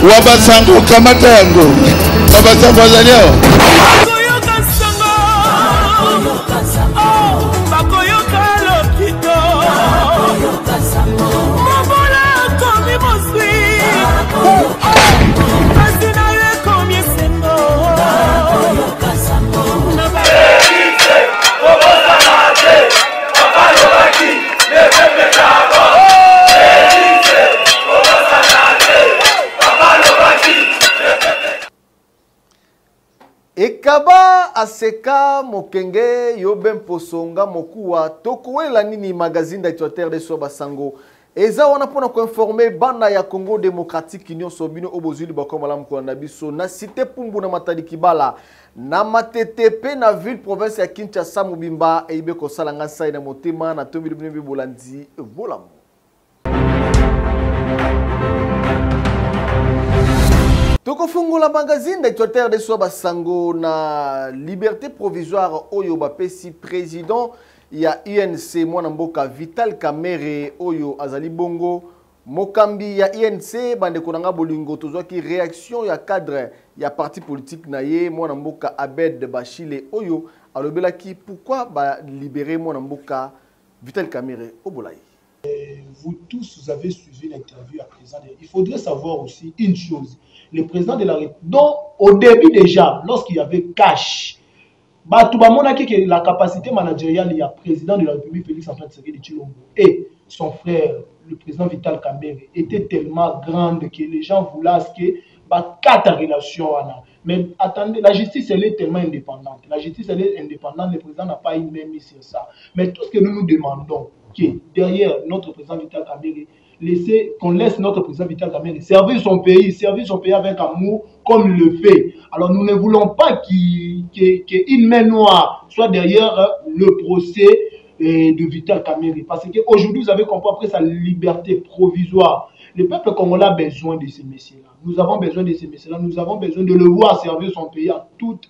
Wabasango kamata yango. Wabasango azalio. Ekaba aseka mokenge yobem posonga mokuwa tokuela nini magazine d'actualité de Soba Sango eza wana pona ko informer bana ya Congo démocratique Union Sobino obozuli bakoma lam ko na biso na cité Pumbu na Matadi Kibala na Matetepe na ville province ya Kinshasa Mubimba eibe ko sala ngasa na motema na tombi bimbi bolandi volam. Toko fungo la magazine d'actualité de Soba Sango na liberté provisoire oyo bapesi président ya INC mwana mboka Vital Kamerhe oyo azali bongo mokambi ya INC bande konanga bolingo tozwaki réaction ya cadre ya parti politique na ye mwana mboka Abed Bachile oyo alobelaki pourquoi ba libérer mwana mboka Vital Kamerhe obolai. Vous tous, vous avez suivi l'interview à présent. Il faudrait savoir aussi une chose. Le président de la République, donc au début déjà, lorsqu'il y avait cash, tout le monde a dit que la capacité managériale, il y a le président de la République, Félix Antoine Tshisekedi Tshilombo, et son frère, le président Vital Kamerhe, était tellement grande que les gens voulaient que quatre relations. Mais attendez, la justice, elle est tellement indépendante. La justice, elle est indépendante, le président n'a pas une main mise sur ça. Mais tout ce que nous nous demandons, derrière notre président Vital Kamerhe, qu'on laisse notre président Vital Kamerhe servir son pays avec amour comme il le fait. Alors nous ne voulons pas qu'une main noire soit derrière le procès de Vital Kamerhe. Parce qu'aujourd'hui, vous avez compris, après sa liberté provisoire, le peuple congolais a besoin de ces messieurs-là. Nous avons besoin de ces messieurs-là. Nous avons besoin de le voir servir son pays en toute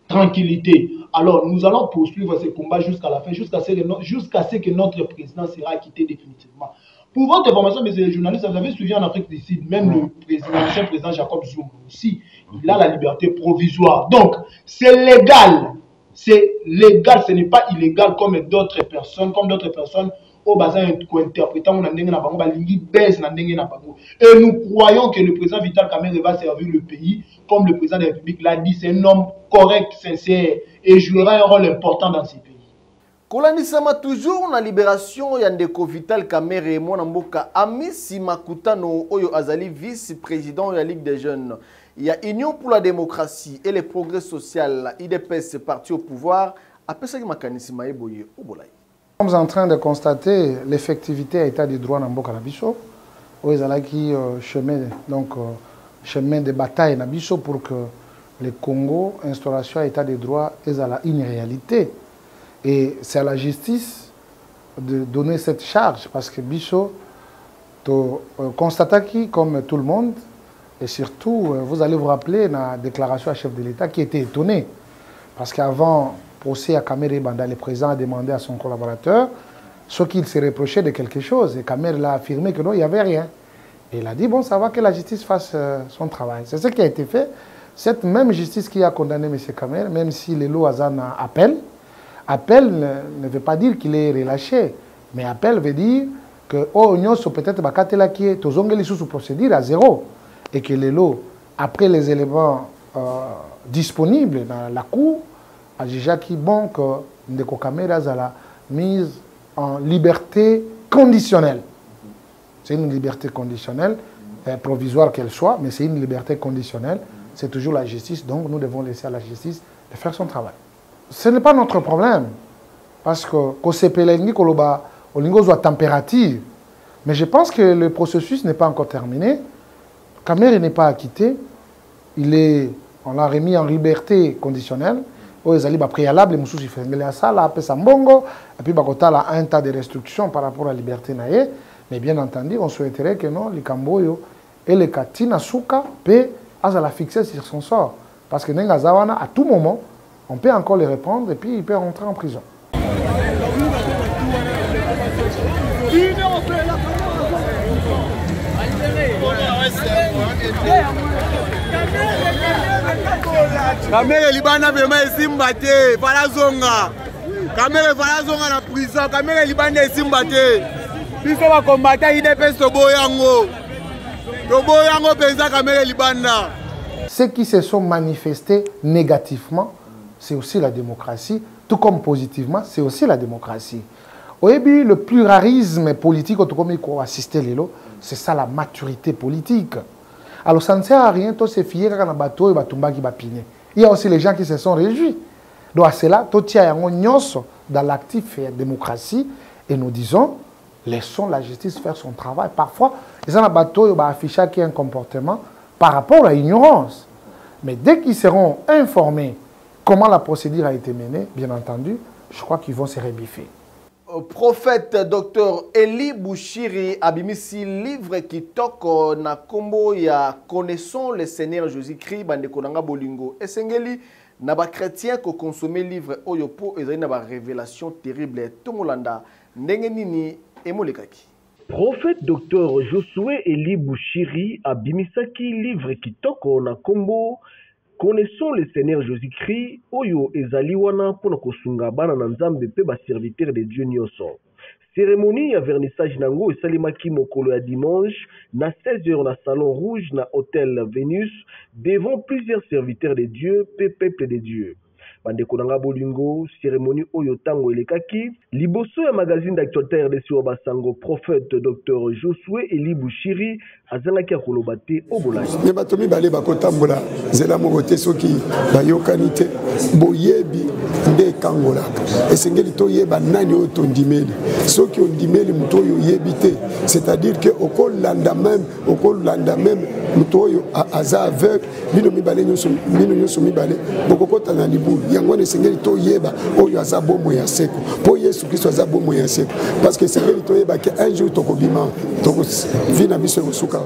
tranquillité. Alors, nous allons poursuivre ce combat jusqu'à la fin, jusqu'à ce que notre président sera quitté définitivement. Pour votre information, messieurs les journalistes, vous avez suivi en Afrique du Sud, même l'ancien président Jacob Zuma aussi, il a la liberté provisoire. Donc, c'est légal. C'est légal, ce n'est pas illégal comme d'autres personnes, au bazar interprétant et nous croyons que le président Vital Kamerhe va servir le pays comme le président de la République l'a dit. C'est un homme correct, sincère et jouera un rôle important dans ce pays. Kolanisama toujours na libération ya ndeko Vital Kamerhe mwana mboka Amisi Makutano oyo azali vice-président de la Ligue des jeunes. Il y a Union pour la démocratie et le progrès social, IDPS parti au pouvoir, après ça makanisima eboye obolai. Nous sommes en train de constater l'effectivité à l'état du droit dans Mboka Nabiso, où ils ont chemin de bataille Nabiso pour que le Congo, instauration à l'état du droit, est une réalité. Et c'est à la justice de donner cette charge, parce que Bicho, constate qui, comme tout le monde, et surtout, vous allez vous rappeler la déclaration à chef de l'État qui était étonné, parce qu'avant procès à Kamerhe Banda, le président a demandé à son collaborateur ce qu'il s'est reproché de quelque chose. Et Kamerhe l'a affirmé que non, il n'y avait rien. Et il a dit, bon, ça va que la justice fasse son travail. C'est ce qui a été fait. Cette même justice qui a condamné M. Kamerhe, même si le lot Hazan appelle ne veut pas dire qu'il est relâché. Mais appel veut dire que, oh, nous sommes peut-être bakatela qui est sous procédure à zéro. Et que le lot, après les éléments disponibles dans la cour, a jugé qu'il bon que Ndeko Kamerhe a la mise en liberté conditionnelle. C'est une liberté conditionnelle, provisoire qu'elle soit, mais c'est une liberté conditionnelle. C'est toujours la justice, donc nous devons laisser à la justice de faire son travail. Ce n'est pas notre problème, parce que température. Mais je pense que le processus n'est pas encore terminé. Kamerhe n'est pas acquitté. On l'a remis en liberté conditionnelle. Ils ont préalable, et puis un tas de restrictions par rapport à la liberté. Mais bien entendu, on souhaiterait que non, les Kamboyo et les Katina Souka peuvent la fixer sur son sort. Parce que à tout moment, on peut encore les répondre et puis il peut rentrer en prison. Kamere libana vraiment esimba te fala zonga. Kamere fala zonga na prison. Kamere libana esimba te. Biso ba combattant IDPS toboyango. Toboyango penza kamere libana. Ceux qui se sont manifestés négativement, c'est aussi la démocratie, tout comme positivement, c'est aussi la démocratie. Oyebi, le pluralisme politique, c'est ça la maturité politique. Alors ça ne sert à rien de se fier à un bateau et batumba qui va piner. Il y a aussi les gens qui se sont réjouis. Donc à cela, tout y a dans l'actif démocratie et nous disons, laissons la justice faire son travail. Parfois, les gens à bateau vont afficher qu'il y a un comportement par rapport à l'ignorance. Mais dès qu'ils seront informés comment la procédure a été menée, bien entendu, je crois qu'ils vont se rebiffer. Prophète Dr Eli Bouchiri abimisi livre kitoko na kombo ya Connaissons le Seigneur Jésus-Christ bandeko nanga bolingo esengeli na ba chrétien ko consommer livre oyo po ezali na ba révélation terrible tongolanda ndenge nini emolekaki. Prophète Dr Josué Eli Bouchiri abimisaki livre kitoko na kombo Connaissons le Seigneur Jésus-Christ, oyo ezali wana pona kosunga bana na nzambe pe ba serviteur de Dieu nyonso. Cérémonie ya vernissage nango esalimaki mokolo ya dimanche na 16h na Salon Rouge na Hôtel Vénus devant plusieurs serviteurs de Dieu pe peuple de Dieu. Bandeko nanga bolingo, cérémonie oyo tango elekaki, liboso ya magazine d'actualité RDC wa basango prophète Dr Josué Eli Bouchiri azangaki akoloba te obolai. Ne batomi bale bakotambola zela mokote soki bayokani te boyebi nde kangola. Esengeli to yeba nani oyo tondimeli. Soki ondimeli muto oyo yebi te, c'est-à-dire que okolanda même muto oyo aza aveugle bino mibale nyonso mibale bokokota na libulu. Yango esengeli to yeba oyo aza bomo ya seko. Po Yesu Kristo aza bomo ya seko. Parce que esengeli to yeba que un jour tokobima toko vina biso kosuka.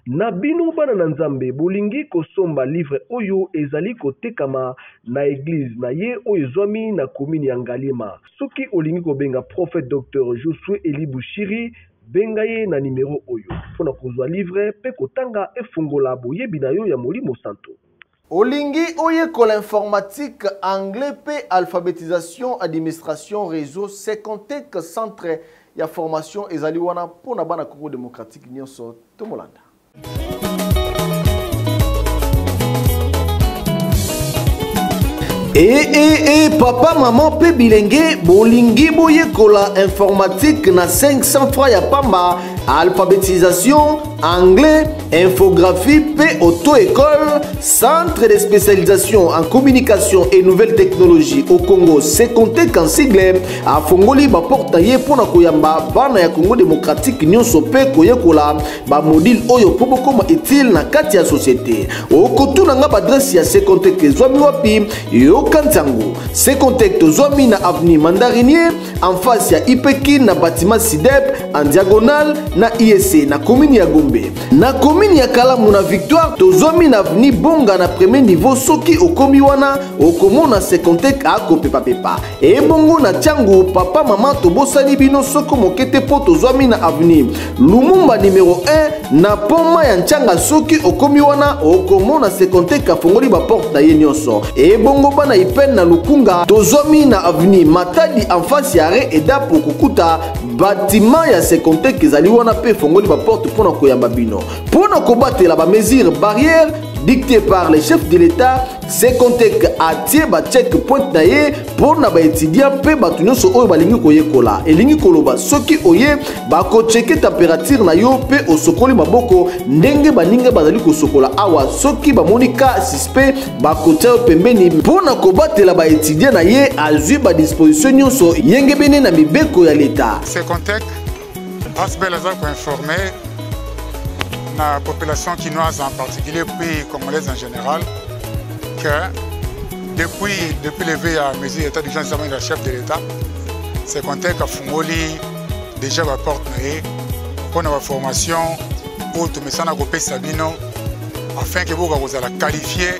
Na bino bana na nzambe bolingi kosomba livre oyo ezali kotekama na église na ye oyo zwami na commune ya Ngalema. Soki olingi kobenga prophète Dr Josué Eli Bouchiri benga ye na numéro oyo pona kozwa livre pe kotanga efungola boyebi na yo ya Molimo Santo. Olingi oyekola informatique, anglais pe alphabétisation, administration, réseau, Secontec centre ya formation ezali wana pona bana Congo démocratique nyonso tomolanda. Papa, maman, pe bilenge, bolingi boyekola informatique na 500 francs ya pamba, alphabétisation, anglais, infographie, pe auto-école, centre de spécialisation en communication et nouvelles technologies au Congo, Secontec en sigle, a fongoli ba porta ye pona koyamba bana ya Congo démocratique nyonso pe koyekola ba module oyo po bokoma utile na kati ya société. Okotuna nga ba adresse ya Secontec zwami wapi yo kantango. Secontec zwami na avenue Mandarinier en face ya Ipeki na bâtiment Sidep en diagonale na IEC na commune ya Gombe. Na commune ya Kalamu na Victoire tozwami na avenue Bonga na premier niveau soki okomi wana okomona Secontec akope pepa. E bongo na Tiango papa mama tobosani bino soko mokete po tozwami na avenue Lumumba numéro 1 na poma ya Nchanga soki okomi wana okomona Secontec afongoli ba porte na ye nyonso. E bongo bana ipen na Lukunga tozwami na avenue Matadi en face ya Re Eda pour kukuta bâtiment ya Secontec ezali wana pe fongoli ba porte pona koyamba bino. Pona kobatela ba mesure barrière dicté par les chefs de l'État, Secontec a tiré ba checkpoint na ye pona ba étudiant pe batu nyonso oyo balingi koyekola elingi koloba soki oye ba ko checker température na yo pe osokoli maboko ndenge baninga bazali kosokola awa soki ba monika suspect ba ko tia pembeni pona kobatela ba étudiant na ye azui ba disposition nyonso yenge bene na mibeko ya l'État. Secontec asbel aza ko informer la population chinoise en particulier puis congolaise en général que depuis levé à mesure d'état d'urgence de la chef de l'État, Secontec a fungoli déjà la porte pour la formation ou tout mais ça n'a pas sabino afin que vous la qualifier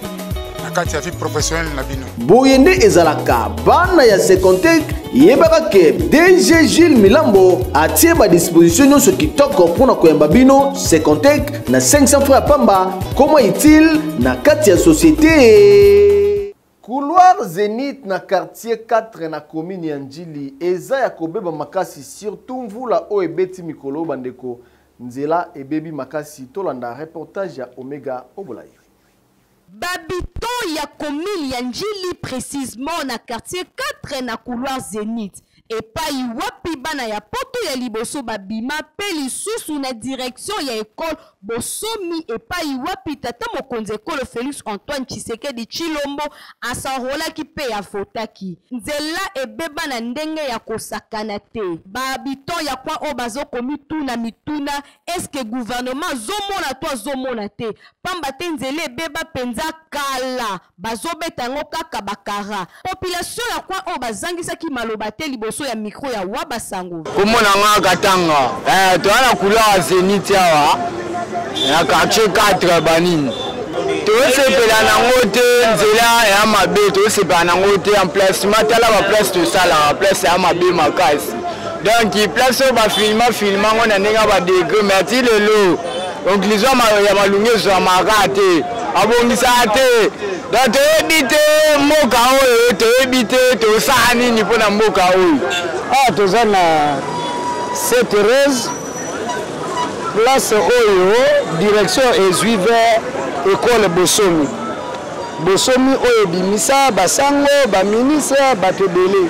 na kati ya vie professionnelle na bino. Boyende ezalaka bana ya Secontec yebaka ke DG Gilles Milambo atie ba disposition nyonso kitoko mpona koyamba bino Secontec na 500 francs pamba koma utile na kati ya société. Couloir Zénith na quartier 4 na commune ya Njili eza ya kobeba makasi surtout mvula o ebeti mikolo bandeko nzela ebebi makasi tolanda reportage ya Omega Obolayi. Babito ya commune ya Njili précisément na quartier 4 na couloir Zénith et pas wapi bana ya poto ya liboso babima pe lisusu na direction ya école bosomi et pas wapi tata mokonzi école Félix Antoine Tshisekedi Chilombo asanrola ki pe ya fotaki nzela ebeba na ndenge ya kosakana te babito ya kwa obazo komituna mituna est-ce que gouvernement zomona to zomona te pamba te nzela ebeba penza kala bazobeta ngo kaka bakara population ya kwa obazangisa ki maloba te liboso ya micro ya Wabasango komona nga katanga toana couloir Zénith awa na quartier 4 banini tosepela nango te nzela ya mabe tosepela nango te emplacement tala ba place tosala place ya mabe makasi donc place oyo bafilma ngo na ndenge ba degré mais ti lelo conclusion ya malungezo ya maka te abongisa te donc toyebi te mboka oyo toyebi te tosala nini mpona mboka oyo toza na 7 Thérèse place oyo direction ezwi vers école Bosomi oyo bimisa basango baministre bato ebele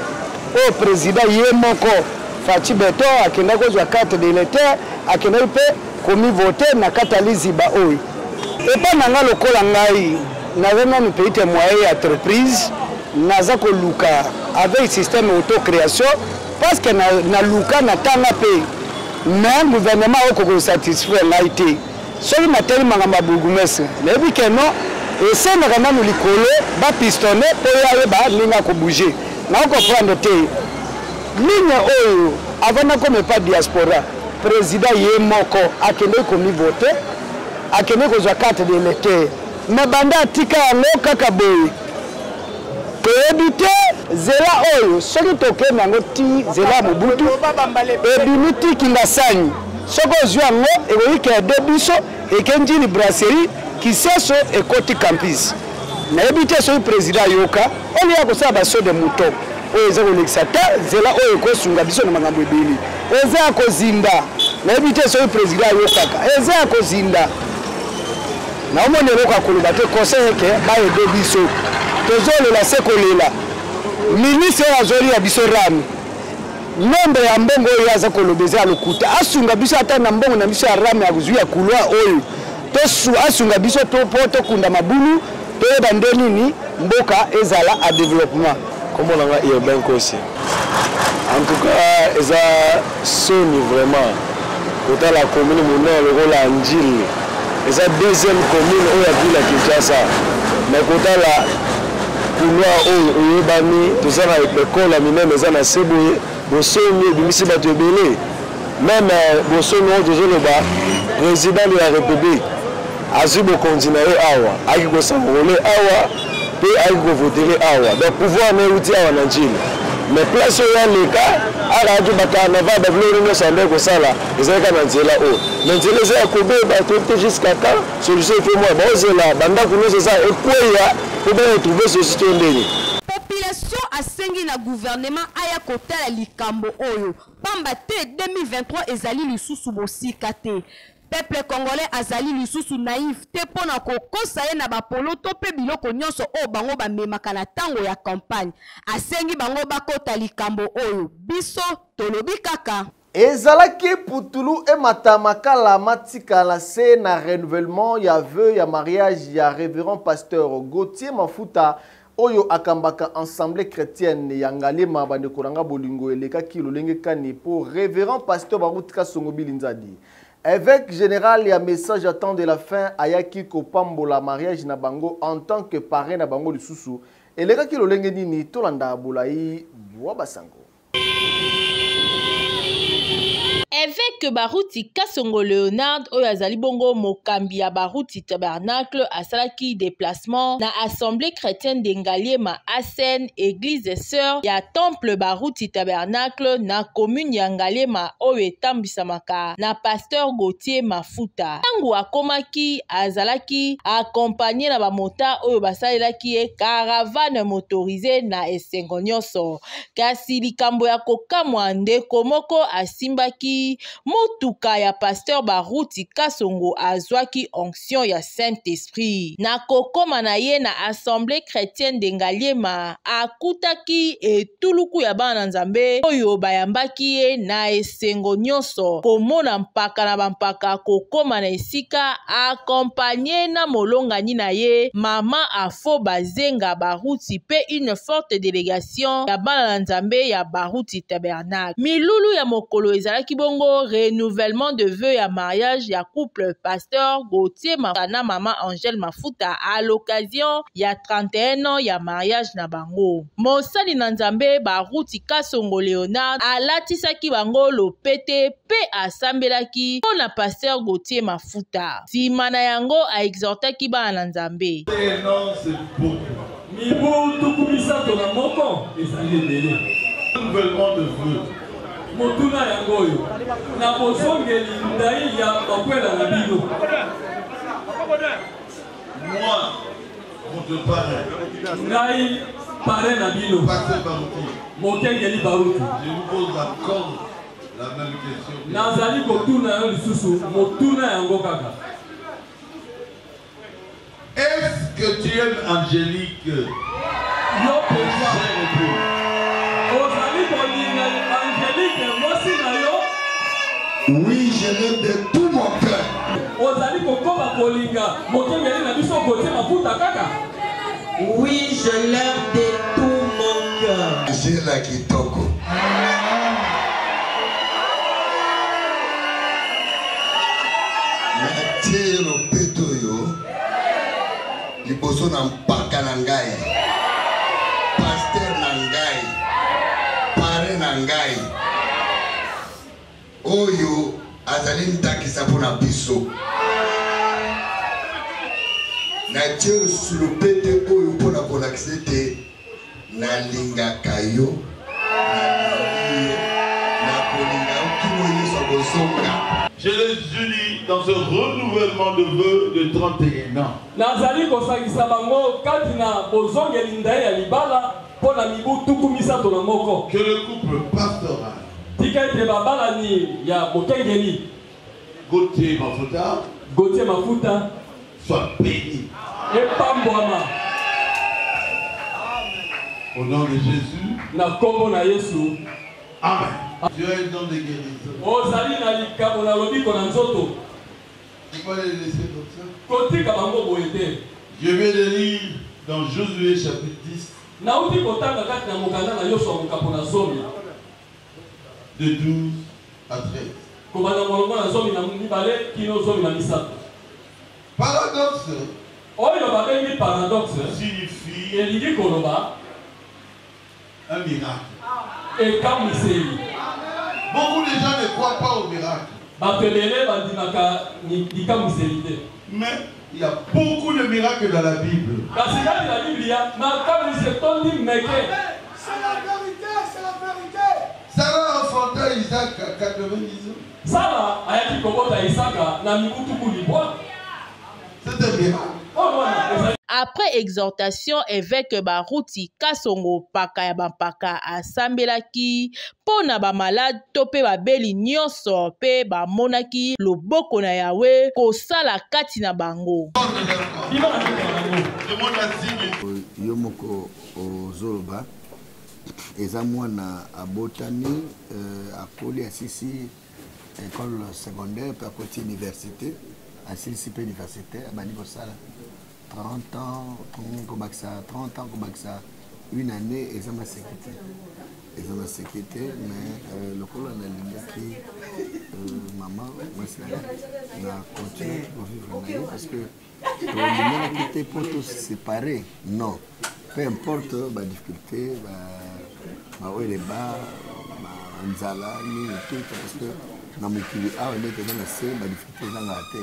oyo président ye moko Fachi Beto akenda kozwa carte d'électeur akenda mpe komi voter na kati ya liziba oyo epa nanga lokola ngai naza nanu petite moyen entreprise naza koluka avec système autocréation parce que na luka na tanga pe mais gouvernement oko satisfaire ngai te soki mateli makambo ya bourgmestre nayebi ke non esengaka nanu likolo bapistonne mpo yayeba ndenge akobouge naokomprendre te ligne oyo avant nakoma epa diaspora président ye moko akende komi vote akende kozwa carte d'électeur me banda atika yango kaka boye toyebi te nzela oyo soki tokende yango ti nzela ya mobutu ebimi ti kingasani soki ozwi yango ekoki kede biso ekenjili brasserie kiseso ekoti campus nayebi te soki président ayoka oyo ya kosala baso de moto oyo eza kolekisa te nzela oyo ekosunga biso na makambo ebele eza ya kozinda nayebi te soki président ayokaka eza ya kozinda naomona eloko akoloba te conseil eke bayede biso tozolela se kolela ministre oyo azolia biso rami nombre ya mbongo oyo aza koloba eza ya lokuta asunga biso ata na mbongo na biso ya rami azwi ya couloir oyo asunga biso mpo tokunda mabulu toyeba nde nini mboka ezala a développement komona nga urbain kosi en tout cas eza soni vraiment kotala commune monene lokola Njili eza deuxième commune oyo ya ville ya Kinshasa mais kotala couloir oyo oyebani toza na ekole ya minene eza na se boye bosomi ebimisi bato ebele même bosomi oyo tozoloba président de la république azwi bokonzi na ye awa ayaki kosangole awa mpe ayaki kovotere awa donc pouvoir na euti awa na Njili mais place oyo aleka akayaki bacarnaval babiloko nyonso nde kosala ezalaka na nzela oyo na nzela eza ya kobeba to te jusqu'à temps solution efo mwa baozela bandako nyonso eza ekweya po baretrouve solution ndenge population asengi na gouvernement aya kotala likambo oyo pamba te 2023 ezali lisusu bosika te peuple congolais azali lisusu naïf te pona kokosa ye na bapoloto pe biloko nyonso oyo bango bamemaka na tango ya campagne asengi bango bakota likambo oyo biso tolobi kaka ezalaki putulu ematamakala matikala se na renouvellement ya vœu ya mariage ya révérend pasteur Gauthier Mafuta oyo akambaka ensemble chrétienne ya Ngalema bandeko nanga bolingo elekaki lolenge kani pour révérend pasteur Barutika Songobili Nzadi. Évêque général et un message attend de la fin ayaki kopambola mariage na bango en tant que parrain na bango lisusu elekaki lolenge nini tolanda Bolayi Wabasango. Évêque Baruti Kasongo Léonard oyo azali bongo mokambi ya Baruti Tabernacle asalaki déplacement na Assemblée chrétienne d'Engaliema Asen église sœur ya Temple Baruti Tabernacle na commune ya Ngaliema oyo etambisamaka na pasteur Gauthier Mafuta. Tangu akomaki azalaki accompagné na bamota oyo basalelaki ye caravane motorisée na esengo nyonso. Kasi likambo ya kokamwa ndeko moko asimbaki motuka ya pasteur Baruti Kasongo azwaki onction ya Saint-Esprit. Na kokoma na ye na Assemblée chrétienne d'Engaliema akutaki etuluku ya bana nzambe oyo bayambaki ye na esengo nyonso komona mpaka na bampaka kokoma na esika accompagné na molongani na ye mama Afo Bazenga Baruti pe une forte délégation ya bana na nzambe ya Baruti Tabernacle. Milulu ya mokolo ezalaki bongo renouvellement de vœux ya mariage ya couple pasteur Gauthier Mafuta na mama Angèle Mafuta à l'occasion ya 31 ans ya mariage na bango. Mosali na nzambe Baruti Kasongo Léonard alatisaki bango lopete pe asambelaki pona pasteur Gauthier Mafuta. Sima na yango a exhortaki bana na nzambe. Mibu tukumisa tona moko ezali ebele. Renouvellement de vœux. Motuna yangoyo na bozongeli ndai ya bakwela na bino. Moi, votre parrain. Ngai parrain na bino. Pasteur Baruti. Mokengeli Baruti. Je vous pose encore la même question. Nazali kotuna yo lisusu motuna yango kaka. Est-ce que tu aimes Angélique? Yo pesa. Ozali kolinga Angélique mosi na yo? Oui, je l'aime de tout mon cœur. Ozali kokoba kolinga mokengeli na biso Gauthier Mafuta kaka? Oui, je l'aime de tout mon cœur. C'est la kitoko. Matero petoyo. Liboso na mpaka na ngai. Pasteur na ngai. Pare na ngai. Oyo azali ndakisa mpona biso. Na tie sur le pete oyo mpona kolakisa ete nalingaka yo. Na kolinga okimo yeso kozonga. Je les unis dans ce renouvellement de vœux de 31 ans. Nazali kosangisa bango kati na bozongeli ndai ya libala pona mibu tukumisa tona moko. Que le couple pastoral. Tika ete babalani ya mokengeli Gauthier Mafuta. Gauthier Mafuta soit béni. Et pambwama. Au nom de Jésus. Na kombo na Yesu. Amen. Tu as un don de guérison. Ozali na likabo na lobiko na nzoto. Tu peux les laisser comme ça. Kotika bango boyete. Je vais le lire dans Josué chapitre 10. Na uti kotanga kati na mokanda na Yoshua mokapo na zomi. De 12 à 13. Kobana molongo na zomi na mibale kino zomi na misato. Paradoxe. Oyo babengi paradoxe signifie elingi koloba un miracle. Et comme c'est beaucoup de gens ne croient pas au miracle. Mais il y a beaucoup de miracles dans la Bible. C'est la vérité, c'est la vérité. Sarah enfanta Isaac à 90 ans. Sarah a dit que Isaac n'a mis tout c'est un miracle. Après exhortation, évêque Baruti Kasongo paka ya bampaka asambelaki pona ba malade tope ba beli nyonso pe ba monaki loboko na Yawe kosala kati na bango. Yomoko ozoloba eza mwana abotani akoli asisi école secondaire pe akoti université asisi pe université abani kosala 30 ans, comme ça, 30 ans, comme ça, une année, et ça m'a sécurité. Et ça m'a sécurité, mais le colon a dit maman, moi c'est là, on a continué pour vivre parce que on a quitté pour tous se séparer. Non. Peu importe la difficulté, où est les bas, Nzala, tout, parce que na mokili awa nde toza na se badifficulté ezanga te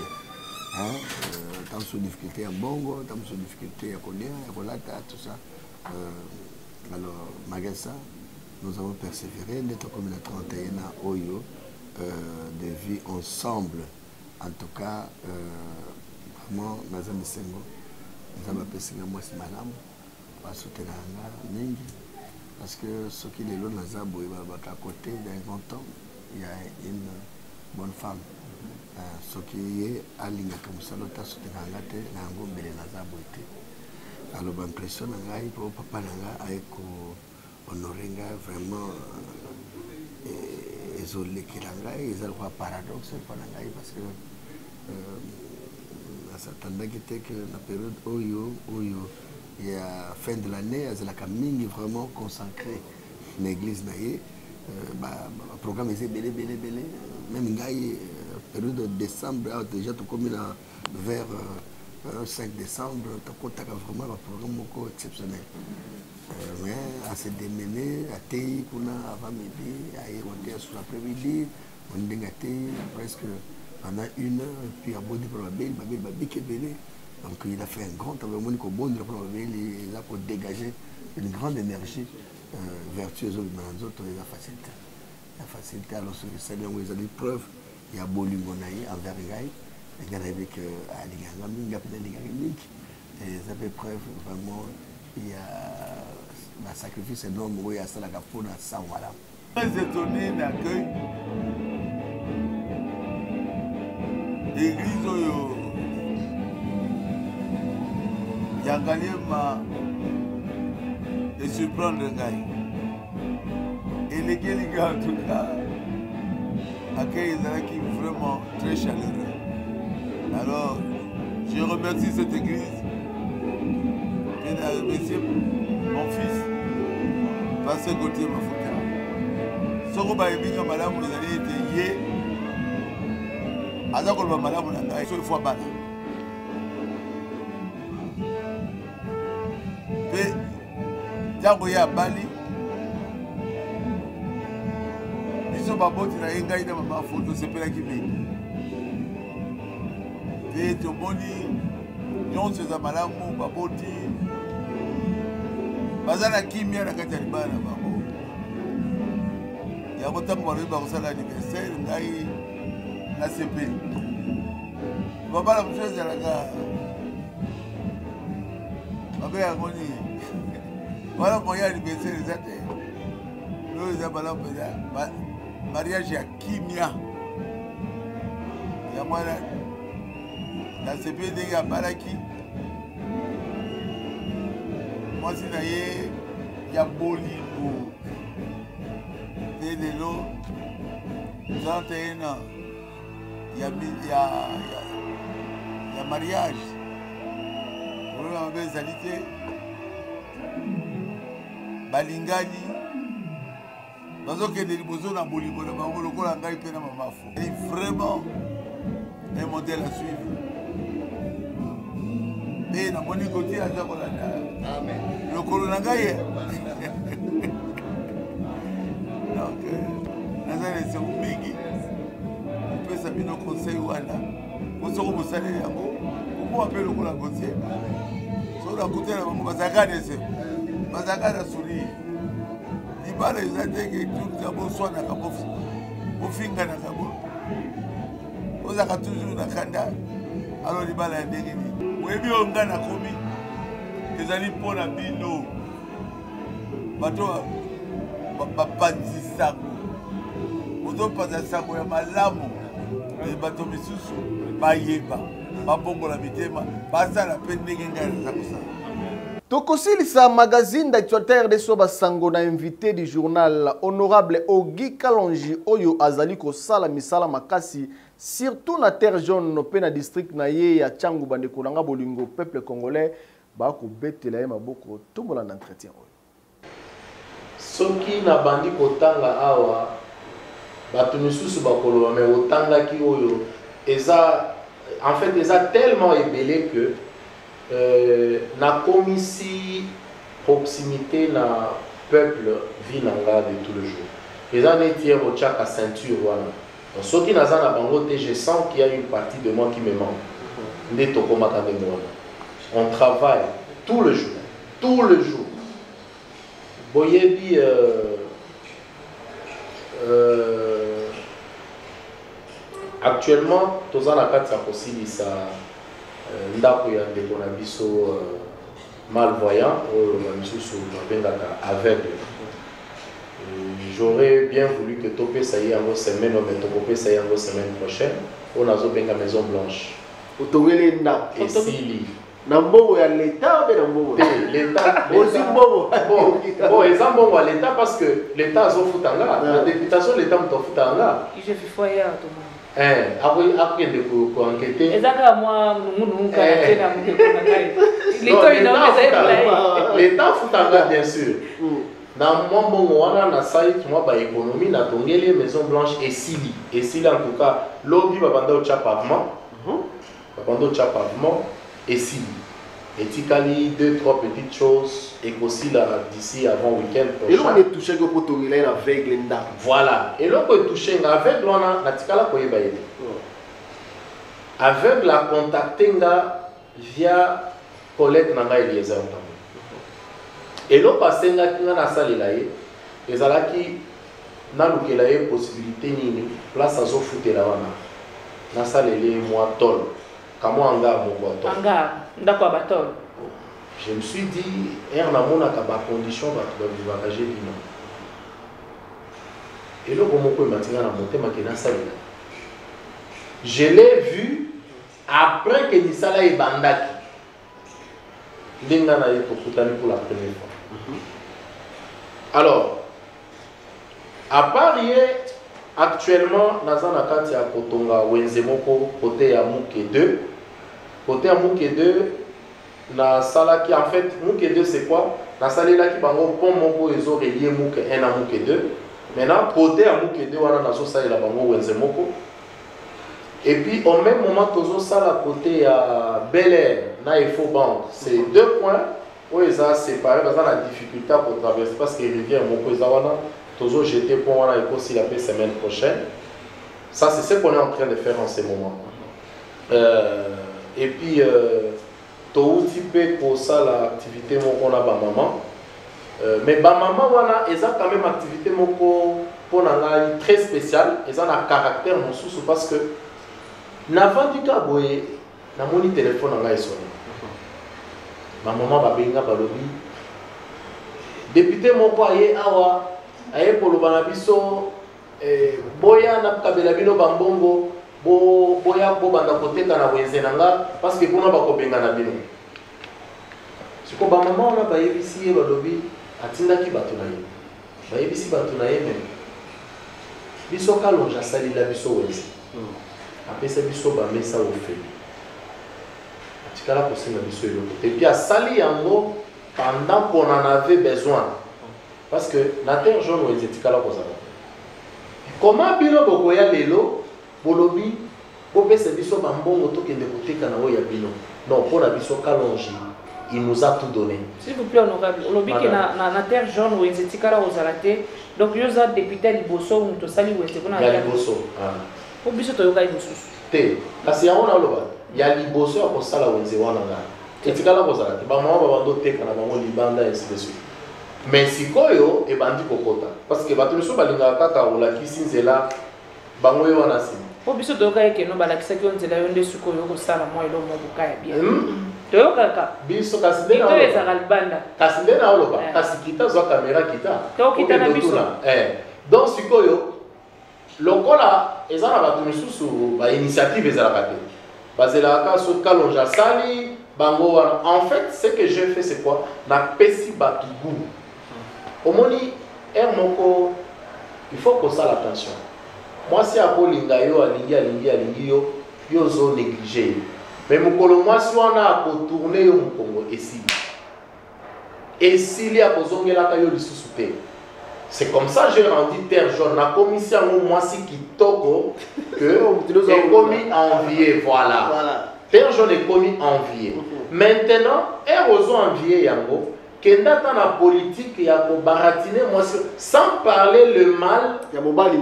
tant sur difficulté ya mbongo, tant sur difficulté ya kolia, ya kolata, tout ça. Alors malgré ça, nous avons persévéré, nous sommes comme la 31 ans Oyo, de vie ensemble. En tout cas, vraiment, nous avons Sengo, nous avons appelé Sengo, moi c'est madame, pour soutenir Mingi, parce que ce qui est là, nous avons à côté d'un grand homme, il y a une bonne femme. Ce qui est à l'ingé comme ça, l'autre soutenir Angate, l'ango belle nous avons été. Alors, l'impression ngai pour papa nanga aiko honorer ngai vraiment isolé kilanga ils ont un paradoxe pour ngai parce que à s'attendre que la période oyo il y a fin de l'année az la kaming vraiment consacré l'église naie programme est belé même ngai période de décembre déjà tout comme vers 5 décembre, tu as vraiment un programme exceptionnel. Mais à se démener, à Tei, avant midi, à Hérodia sur l'après-midi, on a presque pendant 1 heure, puis à Bodi pour la belle, donc il a fait un grand travail, il a dégagé une grande énergie vertueuse dans les autres, il a facilité. La facilité, alors sur le Seigneur, il y a des preuves, il y a Bolumonaï envers Gaï. Il y a avec ça fait preuve vraiment il y a un sacrifice énorme où il y a ça la capone à 100 voilà. Très étonné d'accueil l'église oyo Yangalema et surprendre ngai et les gars en tout cas accueil qui vraiment très chaleureux. Alors, je remercie cette église. Je remercie mon fils, Pasteur Gauthier Mafuta. Soko baebinga malamu ezali ete ye aza koloba malamu na ngai so fois bana. Pe ntango ye abali biso baboti na ye ngai na mama foto sepelaki mingi. Et tomoni nyonso eza malamu baboti baza na kimia na kati ya libala na bango yango ntango balobi bakosala anniversaire ngai nasepeli babala mosusu ezalaka babe yango nini wana moya anniversaire eza te oyo eza malamu eza mariage ya kimia ya mwana na sepe ndenge abalaki mwasi na ye ya bolingo te lelo 31 ans ya mariage olona mabe ezali te balingani bazokende liboso na bolingo na bango lokola ngai mpe na mamafo vraiment un modèle à suivre. Et na moni côté aza kolanda lokolo na ngai donc nazali se mingi pesa bino conseil wana osoko bosale yango ko appeler lokola côté so la côté na bango bazaka nese bazaka na suri ibala ezate ke tout ça bonsoir na kabof ofinga na kabo ozaka toujours na kanda alors libala ndenge ni oyebi oyo nga nakomi ezali mpo na bino bato bapanzi sango ozopanza sango ya malamu bato misusu bayeba babongola mitema basala mpe ndenge ngai naza kosala. Tokosilisa magazine d'actualité de Soba Sango na invité du journal honorable Ogi Kalonji Oyo azali ko sala misala makasi surtout na terre jaune pe na district na ye ya Tchangu bande konanga bolingo peuple congolais ba ko betela ye maboko tombola na entretien oyo. Soki na bandi kotanga awa batu misusu bakolo mais otanga ki oyo eza en fait eza tellement ébélé que na komisi proximité na peuple vinanga de tout le jour. Ils en étaient au tchaka ceinture voilà. Donc, ce qui n'a pas bango, je sens qu'il y a une partie de moi qui me manque. On travaille tout le jour. Tout le jour. Boyebi, actuellement, tous en a aussi ça ndako ya ndeko na biso malvoyant aveugle. J'aurais bien voulu que Topé ça y est en semaine, mais Topé ça y est en semaine prochaine. On a besoin de Maison Blanche. Otongele nda. Et si Nambo ya l'État, mais nambo. L'État. Bon, exemple bon l'État parce que l'État a foutu la députation l'État m'a foutu là. Il j'ai fait foyer à tout le monde. Après de pour enquêter. Ezaka moi nous kana l'État foutanga bien sûr. Dans mon bon wana na site moi ba économie na tongeli Maison Blanche et Sili en tout cas lobby ba banda au pavement. Ba banda au pavement et Sili. Et Tikali 2-3 petites choses et aussi là d'ici avant week-end prochain. Et là on est touché que pour tourner avec l'Enda. Voilà. Et là on est touché avec l'on a Tikala koye ba yé. Avec la contacter via Colette nanga Eliezer. Et là passé nga kinga na salle là yé. Ezalaki na lukela yé possibilité nini place azo foutre là wana. Na salle les moi tol. Comment anga mon boto. Anga ndako batol. Je me suis dit er na mona ka ba condition ba voyager bino. Et là comment ko matinga na monter makena salle. Je l'ai vu après que Nisala et Bandaki. Linga na yeto kutani pour la première fois. Alors, à part hier, actuellement, Nazana Kati à Kotonga, Wenzemoko, côté à Mouké 2. Côté à Mouké 2, na sala qui en fait, Mouké 2 c'est quoi? Na sala là qui bango pont Moko ils ont relié Mouké 1 à Mouké 2. Maintenant, côté à Mouké 2, on a nazo sala la bango Wenzemoko. Et puis au même moment, toujours ça à côté à Bel Air, na Efo Bank. C'est deux points où ils ont séparé, ils ont la difficulté pour traverser parce qu'il revient Moko Izawana. Toujours jeté pour moi et aussi la paix semaine prochaine. Ça, c'est ce qu'on est en train de faire en ce moment. Et puis, tout type pour ça, l'activité qu'on a ma maman. Mais ma maman, voilà, ils ont quand même activité pour une très spéciale. Ils ont un caractère mon sous parce que n'avant du cas, na mon téléphone en a sonné. Ma maman va bien balobi. Député mon poignet, awa. Aye polo banabiso boya na kabela bino bambongo boya bo banda koteka na wenze nanga parce que kuna bakobenga na bino siko ba mama na ba yebisi ba lobi atinda ki bato na ye ba yebisi bato na ye même biso kalonja sali la biso wenze apesa biso ba mesa ofeli atikala kosenga biso eloko et puis asali yango pendant qu'on en avait besoin. Parce que la terre jaune ou les étiquettes comment bino bokoya lelo bolobi bobe se biso bambongo to kende koteka na oya bino non pour la biso kalonji il nous a tout donné. S'il vous plaît honorable lobi que na terre jaune ou les étiquettes aux alaté donc nous a député liboso ou to sali ou est qu'on a liboso pour biso to yoka liboso te kasi ya ona loba ya liboso ya kosala wenze wana nga étiquette aux alaté ba mama ba bando teka na bango libanda ainsi de suite. Mais si koyo et bandi kokota parce que bato biso balinga kaka olakisi nzela bango yo wana si po biso toyoka eke no balakisa ki nzela yo nde sikoyo kosala mwa elo mo bukaya bien toyoka ka biso kasi nde na ezaka libanda kasi nde na oloba kasi kita zwa kamera kita tokita na biso donc sikoyo lokola eza na bato misusu ba initiative ezalaka te bazelaka so kalonja sali bango wana en fait ce que j'ai fait c'est quoi na pesi batu goût omoni moko il faut qu'on s'aille attention moi si ako linga yo alingi yo zo négliger mais mokolo moi si wana ako tourner yo mukongo esili akozongela ka yo lisusu te c'est comme ça j'ai rendu terre jaune na commission moi si kitoko que est commis envier voilà terre jaune est commis envier maintenant et ozo envier yango kenda ta na politique ya ko baratiner moi sans parler le mal ya mobali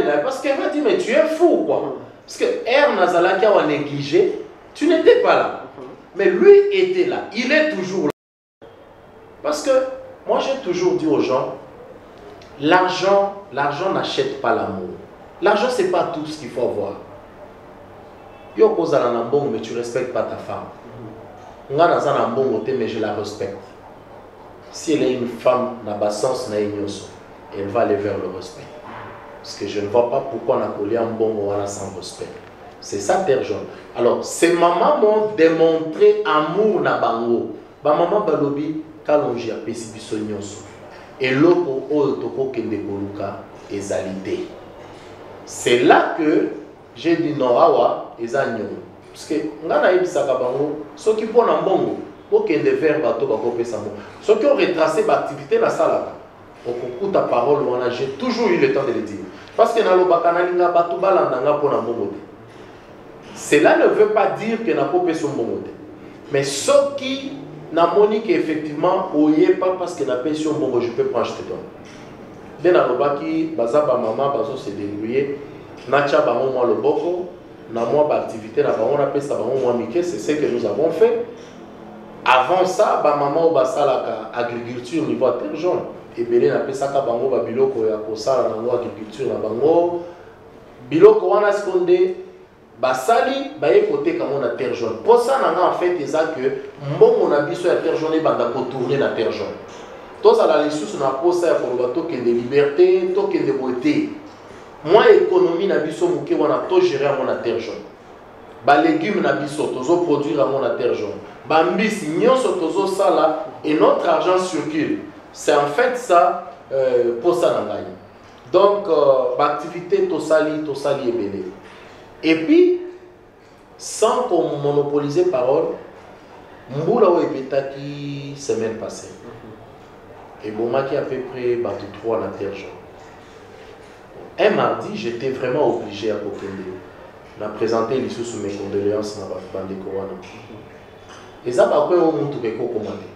na parce qu'elle va dire mais tu es fou quoi parce que R Nazala qui a négligé tu n'étais pas là mais lui était là il est toujours là parce que moi j'ai toujours dit aux gens l'argent n'achète pas l'amour l'argent c'est pas tout ce qu'il faut avoir yo kozala na mbongo mais tu respectes pas ta femme nga naza na mbongo te mais je la respecte si elle est une femme na basens na nyonso elle va aller vers le respect parce que je ne vois pas pourquoi on a collé un mbongo wana sans respect c'est ça terre jaune alors ces mamans m'ont démontré amour na bango ba maman balobi kalonji a pesi biso nyonso eloko oyo tokokende koluka ezali te c'est là que j'ai dit non awa eza nyonso parce que nga na yebisaka bango soki mpona mbongo okende vers bato bakopesa mbongo soki oretrace baactivité nasalaka okokuta parole wana j'ai toujours eu le temps de le dire parce que nalobaka nalinga bato balandanga mpona mbongo te cela ne veut pas dire que nakopesa mbongo te mais soki namoni que effectivement oye pas parce que napesi mbongo je peux pas acheter toi nde nalobaki baza bamama bazo se débrouiller natia bango mwa loboko na moi activité na bango na pesa bango moi mike c'est ce que nous avons fait avant ça ba maman ba salaka agriculture niveau terre jaune et belé na pesa ka bango ba biloko ya ko sala na agriculture na bango biloko wana seconde ba sali ba ye côté comme na terre jaune pour ça na en fait ça que mbongo na biso ya terre jaune banda ko tourner na terre jaune tous à la ressource na posa ya pour bato que de liberté to que de beauté moi économie na biso muke wana to gérer à mon terre jaune ba légumes na biso tozo produire à mon terre jaune ba mbisi nyonso tozo sala et notre argent circule c'est en fait ça pour ça na ngai donc ba activité to sali ebele et puis sans qu'on monopoliser parole mbula o ebetaki semaine passée et bomaki à peu près ba 3 na terre jaune. Un mardi, j'étais vraiment obligé à Kokende. On a présenté l'issue sous mes condoléances dans la bande de Corona. Et ça, par contre, on m'a dit commandé.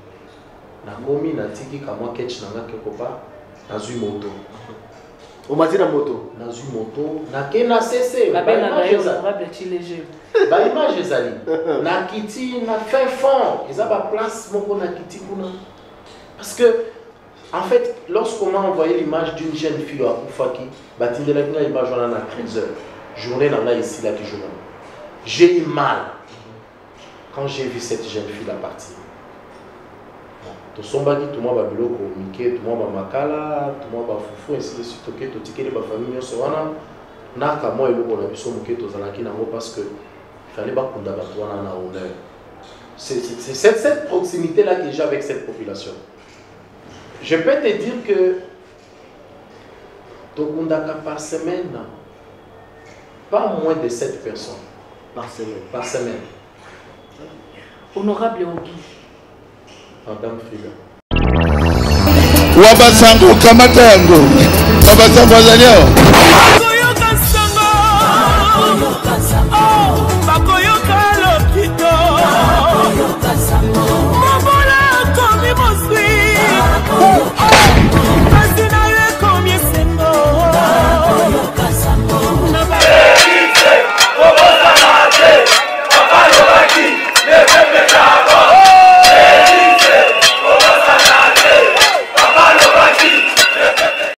Na komi na tiki kama ketch na quelque part dans une moto. On m'a dit la moto. Dans une moto, na kena cessé. La belle na yo va petit léger. Ba image ezali. Na kiti na fin fond. Et ça ba place moko na kiti kuna. Parce que en fait, lorsqu'on m'a envoyé l'image d'une jeune fille à Koufaki, l'image à 13h, journée dans là ici, là, j'ai eu mal quand j'ai vu cette jeune fille partir. Tout le monde tout le monde va biloko, Mickey, tout le monde va makala, tout le monde va foufou, ainsi de suite, tout le ticket de ma famille, naka moi et le bon abisso muke tozalaki nango parce que fallait pas qu'on d'abord na honneur. C'est cette proximité là que j'ai avec cette population. Je peux te dire que Tokundaka par semaine, pas moins de 7 personnes. Par semaine. Par semaine. Honorable Ogi. Madame Frida. Wabasango Kamatango. Wabasango Azalio.